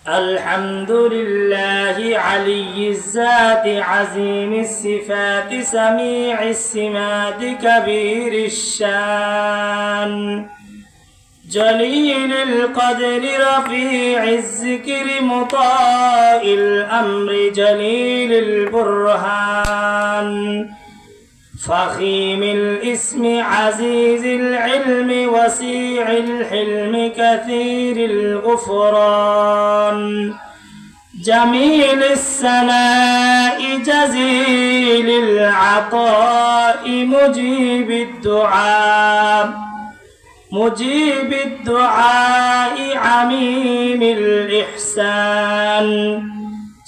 الحمد لله علي الذات عظيم الصفات سميع السمات كبير الشان جليل القدر رفيع الذكر مطاع الأمر جليل البرهان فخيم الاسم عزيز العلم وسيع الحلم كثير الغفران جميل الثناء جزيل العطاء مجيب الدعاء عميم الإحسان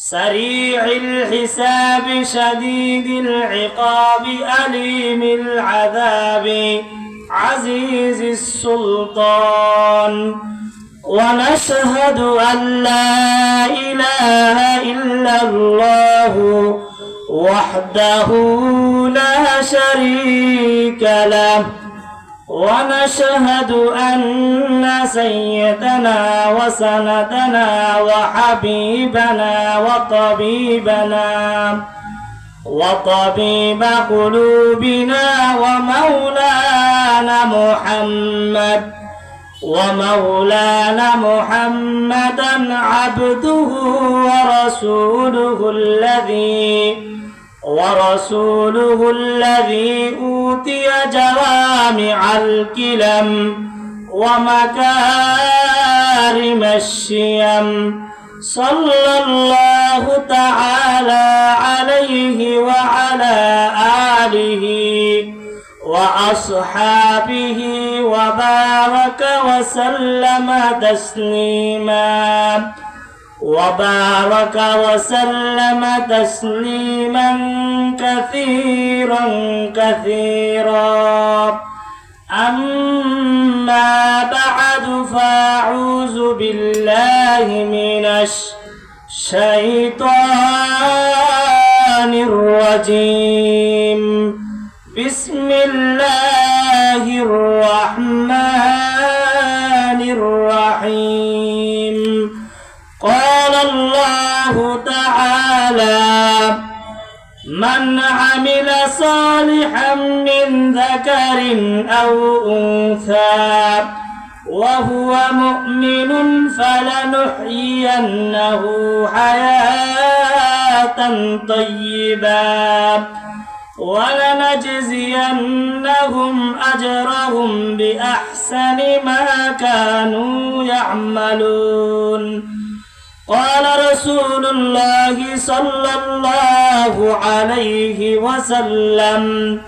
سريع الحساب شديد العقاب أليم العذاب عزيز السلطان ونشهد أن لا إله إلا الله وحده لا شريك له ونشهد أن سيدنا وسندنا وحبيبنا وطبيب قلوبنا ومولانا محمدا عبده ورسوله الذي أوتي جوامع الكلم ومكارم الشيم صلى الله تعالى عليه وعلى آله وأصحابه وبارك وسلم تسليما كثيرا أما بعد فأعوذ بالله من الشيطان الرجيم بسم الله الرحمن الرحيم قال الله تعالى من عمل صالحا من ذكر أو أنثى وهو مؤمن فلنحيينه حياة طيبة ولنجزينهم أجرهم بأحسن ما كانوا يعملون قال رسول الله صلى الله عليه وسلم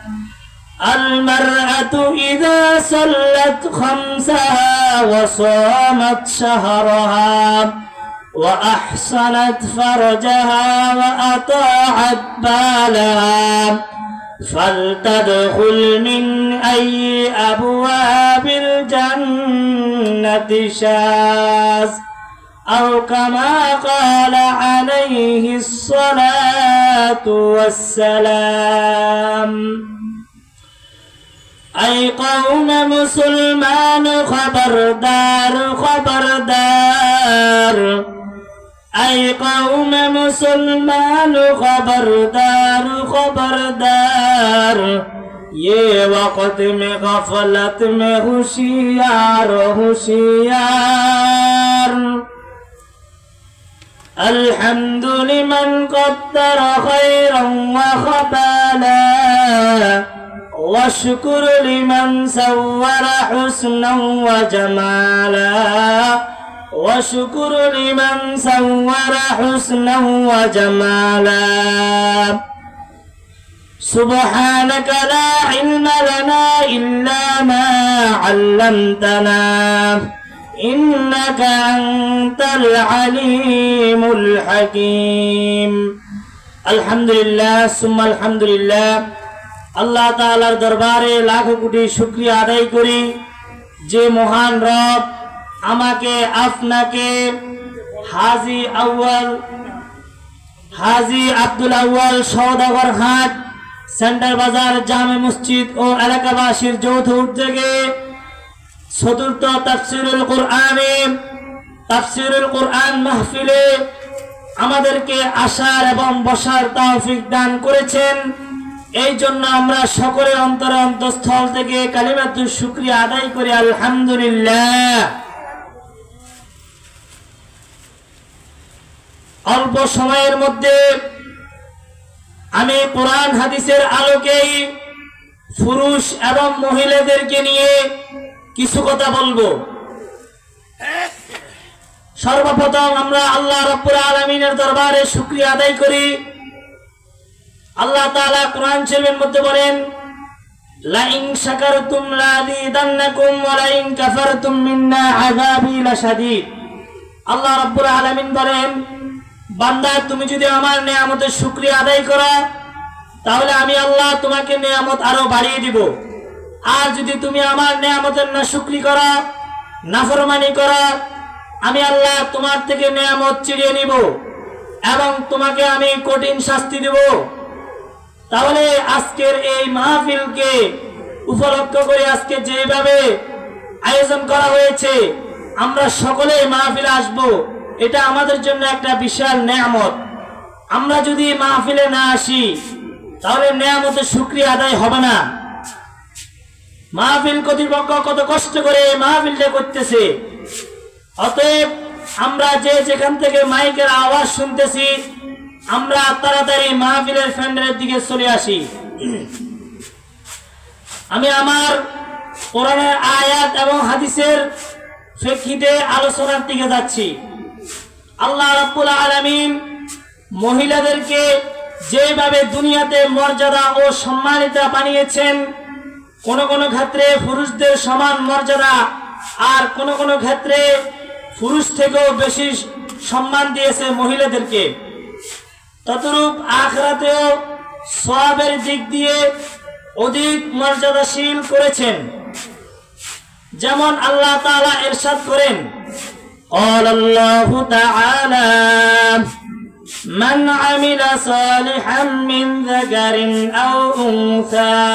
المرأة إذا صلت خمسها وصامت شهرها وأحصنت فرجها وأطاعت بالها فلتدخل من أي أبواب الجنة شاءت أو كما قال عليه الصلاة والسلام أي قوم مسلمان خبردار أي قوم مسلمان خبردار ये वक्त में गफलत में होशियार الحمد لمن قدر خيرا وخبالا والشكر لمن سور حسنا وجمالا سبحانك لا علم لنا إلا ما علمتنا إنك أنت العليم الحكيم الحمد لله ثم الحمد لله আল্লাহ তাআলার দরবারে লাখ কোটি শুকরিয়া আদায় করি যে মহান রব আমাকে আপনাকে হাজী আব্দুল আউয়াল সওদাগর হাট সেন্টার বাজার জামে মসজিদ ও এলাকাবাসীর যৌথ উদ্যোগে চতুর্থ তাফসীরুল কুরআনে তাফসীরুল কোরআন মাহফিলে আমাদেরকে আসার এবং বসার তৌফিক দান করেছেন। এই জন্য আমরা সকলের অন্তরে অন্তঃস্থল থেকে কালিমাতুশ শুকরিয়া আদায় করি আলহামদুলিল্লাহ। অল্প সময়ের মধ্যে আমি কোরআন হাদিসের আলোকেই পুরুষ এবং মহিলাদেরকে নিয়ে কিছু কথা বলবো। সর্বপ্রথম আমরা আল্লাহ রাব্বুল আলামিনের দরবারে শুকরিয়া আদায় করি। আল্লাহ তাআলা কোরআন শরীফের মধ্যে বলেন, লা ইন শাকারতুম লাযীদান্নাকুম ওয়া লা ইন কাফারতুম মিন্না আযাবি লাশাদীদ। আল্লাহ রাব্বুল আলামিন বলেন, বান্দা তুমি যদি আমার নিয়ামতের শুকরিয়া আদায় করো তাহলে আমি আল্লাহ তোমাকে নিয়ামত আরো বাড়িয়ে দিব। আর যদি তুমি আমার নিয়ামতের নাশুকরি করো, নাফরমানি করো, আমি আল্লাহ তোমার থেকে নিয়ামত চিড়িয়ে নিব এবং তোমাকে আমি কঠিন শাস্তি দেব। তাহলে আজকের এই মাহফিলকে উপলক্ষ করে আজকে যেভাবে আয়োজন করা হয়েছে, আমরা সকলে মাহফিলে আসব, এটা আমাদের জন্য একটা বিশাল নিয়ামত। আমরা যদি মাহফিলে না আসি তাহলে নিয়ামতের শুকরিয়া আদায় হবে না। মাহফিল কর্তৃপক্ষ কত কষ্ট করে মাহফিলটা করতেছে। অতএব আমরা যে যেখান থেকে মাইকের আওয়াজ শুনতেছি, আমরা তাড়াতাড়ি মাহফিলের প্যান্ডেলের দিকে চলে আসি। আমি আমার কোরআনের আয়াত এবং হাদিসের প্রেক্ষিতে আলোচনার দিকে যাচ্ছি। আল্লাহ রাব্বুল আলামিন মহিলাদেরকে যেভাবে দুনিয়াতে মর্যাদা ও সম্মানিতা বানিয়েছেন, কোন কোন ক্ষেত্রে পুরুষদের সমান মর্যাদা আর কোন কোন ক্ষেত্রে পুরুষ থেকেও বেশি সম্মান দিয়েছে মহিলাদেরকে। ততরূপ আখিরাতেও সওয়াবের দিক দিয়ে অধিক মর্যাদাশীল করেছেন। যেমন আল্লাহ তাআলা ইরশাদ করেন, قال الله تعالى من عمل صالحا من ذكر أو أنثى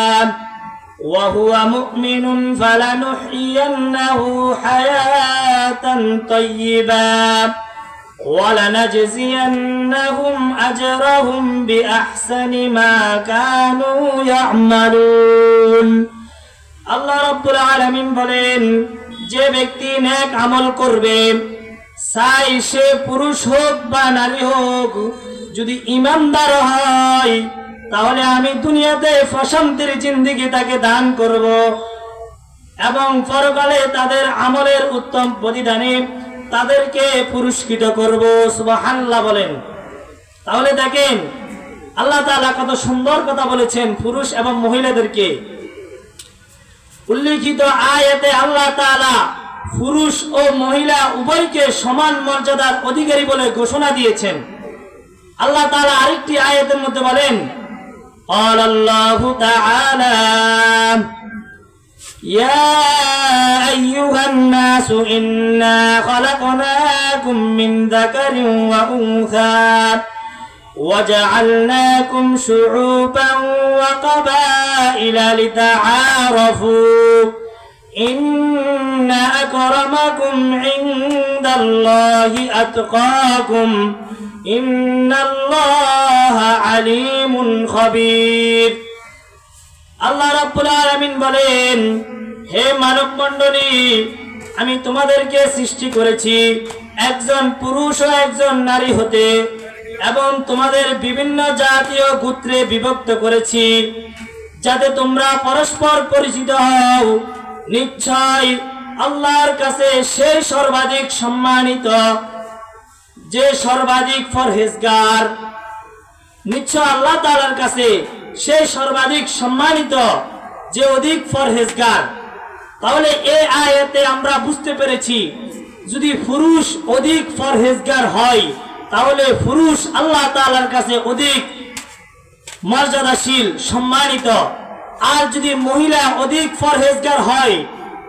وهو مؤمن فلنحيينه حياة طيبة ولنجزينهم أجرهم بأحسن ما كانوا يعملون। আল্লাহ রাব্বুল আলামিন বলেন, যে ব্যক্তি নেক আমল করবে, চাই সে পুরুষ হোক বা নারী হোক, যদি ঈমানদার হয় তাহলে আমি দুনিয়াতে প্রশান্তির জিন্দেগি তাকে দান করব এবং পরকালে তাদের আমলের উত্তম প্রতিদানে তাদেরকে পুরস্কৃত করব। সুবহানাল্লাহ বলেন। তাহলে দেখেন আল্লাহ তাআলা কত সুন্দর কথা বলেছেন পুরুষ এবং মহিলাদেরকে। উল্লেখিত আয়াতে আল্লাহ তাআলা পুরুষ ও মহিলা উভয়কে সমান মর্যাদার অধিকারী বলে ঘোষণা দিয়েছেন। আল্লাহ তাআলা আরেকটি আয়াতের মধ্যে বলেন, قال الله تعالى يا أيها الناس إنا خلقناكم من ذكر وأنثى وجعلناكم شعوبا وقبائل لتعارفوا إن أكرمكم عند الله أتقاكم إن الله عليم خبير। আল্লাহ রাব্বুল আলামিন বলেন, হে মানব মণ্ডলী, আমি তোমাদেরকে সৃষ্টি করেছি একজন পুরুষ ও একজন নারী হতে এবং তোমাদের বিভিন্ন জাতীয় গোত্রে বিভক্ত করেছি যাতে তোমরা পরস্পর পরিচিত হও। নিশ্চয় আল্লাহর কাছে সেই সর্বাধিক সম্মানিত যে সর্বাধিক পরহেজগার। নিশ্চয় আল্লাহ তাআলার কাছে সেই সর্বাধিক সম্মানিত যে অধিক পরহেজগার। তাহলে এই আয়াতে আমরা বুঝতে পেরেছি, যদি পুরুষ অধিক পরহেজগার হয় তাহলে পুরুষ আল্লাহ তাআলার কাছে অধিক মর্যাদাশীল সম্মানিত, আর যদি মহিলা অধিক পরহেজগার হয়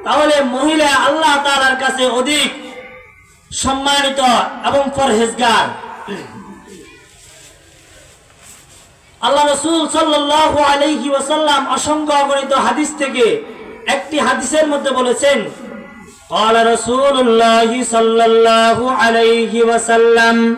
তাহলে মহিলা আল্লাহ তাআলার কাছে অধিক সম্মানিত এবং পরহেজগার। আল্লাহ রাসূল সাল্লাল্লাহু আলাইহি ওয়াসাল্লাম অসংখ্য অগণিত হাদিস থেকে একটি হাদিসের মধ্যে বলেছেন, قال رسول الله صلى الله عليه وسلم